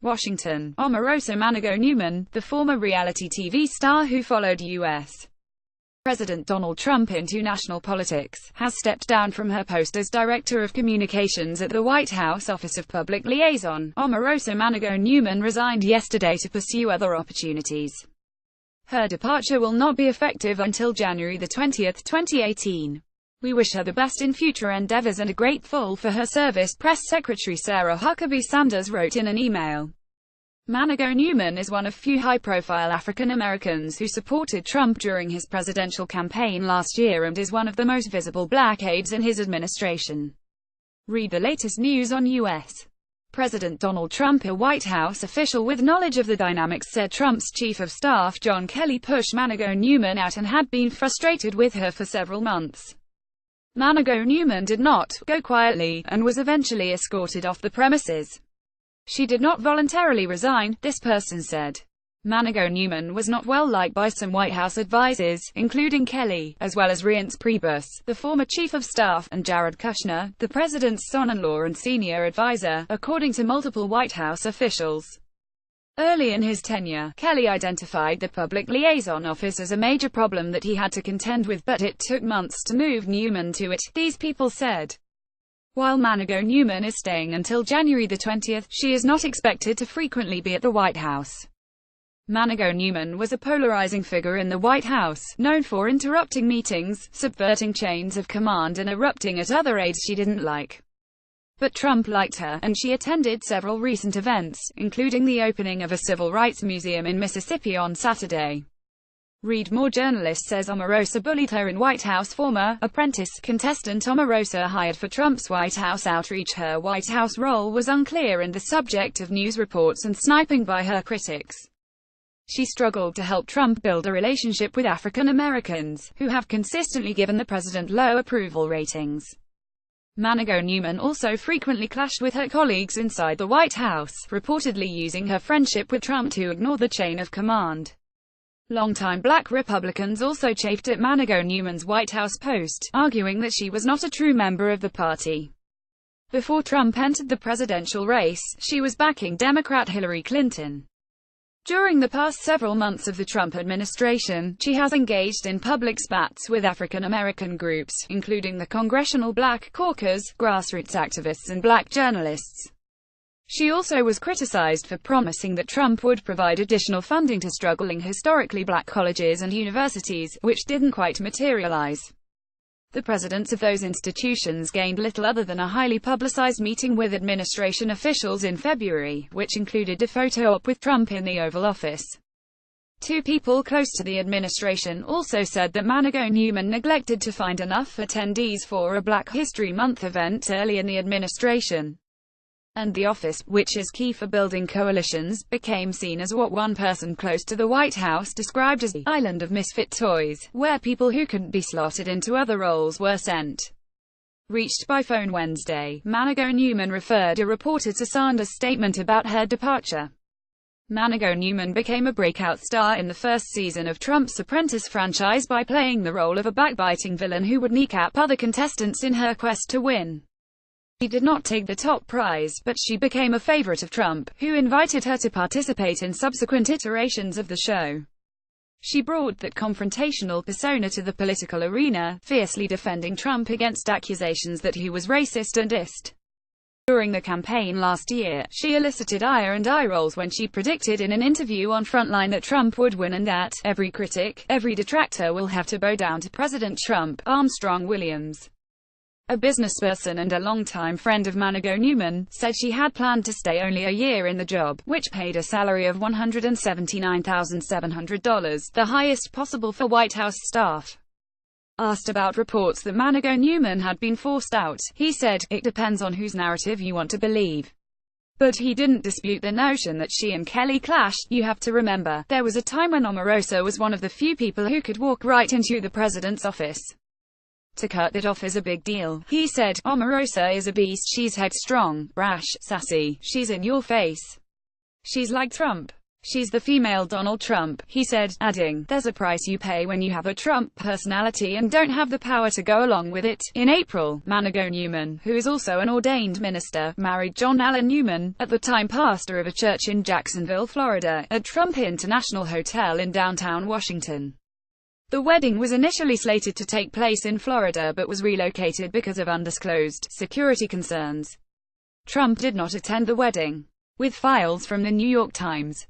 Washington. Omarosa Newman, the former reality TV star who followed U.S. President Donald Trump into national politics, has stepped down from her post as Director of Communications at the White House Office of Public Liaison. Omarosa Newman resigned yesterday to pursue other opportunities. Her departure will not be effective until January 20, 2018. We wish her the best in future endeavors and are grateful for her service, Press Secretary Sarah Huckabee Sanders wrote in an email. Newman is one of few high-profile African Americans who supported Trump during his presidential campaign last year and is one of the most visible black aides in his administration. Read the latest news on U.S. President Donald Trump. A White House official with knowledge of the dynamics said Trump's chief of staff John Kelly pushed Newman out and had been frustrated with her for several months. Newman did not go quietly, and was eventually escorted off the premises. She did not voluntarily resign, this person said. Newman was not well liked by some White House advisors, including Kelly, as well as Reince Priebus, the former chief of staff, and Jared Kushner, the president's son-in-law and senior advisor, according to multiple White House officials. Early in his tenure, Kelly identified the public liaison office as a major problem that he had to contend with, but it took months to move Newman to it, these people said. While Newman is staying until January 20, she is not expected to frequently be at the White House. Newman was a polarizing figure in the White House, known for interrupting meetings, subverting chains of command and erupting at other aides she didn't like. But Trump liked her, and she attended several recent events, including the opening of a civil rights museum in Mississippi on Saturday. Read more. Journalist says Omarosa bullied her in White House. Former apprentice contestant Omarosa hired for Trump's White House outreach. Her White House role was unclear and the subject of news reports and sniping by her critics. She struggled to help Trump build a relationship with African Americans, who have consistently given the president low approval ratings. Newman also frequently clashed with her colleagues inside the White House, reportedly using her friendship with Trump to ignore the chain of command. Longtime black Republicans also chafed at Newman's White House post, arguing that she was not a true member of the party. Before Trump entered the presidential race, she was backing Democrat Hillary Clinton. During the past several months of the Trump administration, she has engaged in public spats with African American groups, including the Congressional Black Caucus, grassroots activists and black journalists. She also was criticized for promising that Trump would provide additional funding to struggling historically black colleges and universities, which didn't quite materialize. The presidents of those institutions gained little other than a highly publicized meeting with administration officials in February, which included a photo op with Trump in the Oval Office. Two people close to the administration also said that Newman neglected to find enough attendees for a Black History Month event early in the administration. And the office, which is key for building coalitions, became seen as what one person close to the White House described as the island of misfit toys, where people who couldn't be slotted into other roles were sent. Reached by phone Wednesday, Newman referred a reporter to Sanders' statement about her departure. Newman became a breakout star in the first season of Trump's Apprentice franchise by playing the role of a backbiting villain who would kneecap other contestants in her quest to win. She did not take the top prize, but she became a favorite of Trump, who invited her to participate in subsequent iterations of the show. She brought that confrontational persona to the political arena, fiercely defending Trump against accusations that he was racist and ist. During the campaign last year, she elicited ire and eye rolls when she predicted in an interview on Frontline that Trump would win and that every critic, every detractor will have to bow down to President Trump. Armstrong Williams, a businessperson and a longtime friend of Newman, said she had planned to stay only a year in the job, which paid a salary of $179,700, the highest possible for White House staff. Asked about reports that Newman had been forced out, he said, "It depends on whose narrative you want to believe." But he didn't dispute the notion that she and Kelly clashed. "You have to remember, there was a time when Omarosa was one of the few people who could walk right into the president's office. To cut it off is a big deal," he said. "Omarosa is a beast. She's headstrong, brash, sassy. She's in your face. She's like Trump. "She's the female Donald Trump," he said, adding, "There's a price you pay when you have a Trump personality and don't have the power to go along with it." In April, Manago Newman, who is also an ordained minister, married John Allen Newman, at the time pastor of a church in Jacksonville, Florida, at Trump International Hotel in downtown Washington. The wedding was initially slated to take place in Florida but was relocated because of undisclosed security concerns. Trump did not attend the wedding. With files from the New York Times.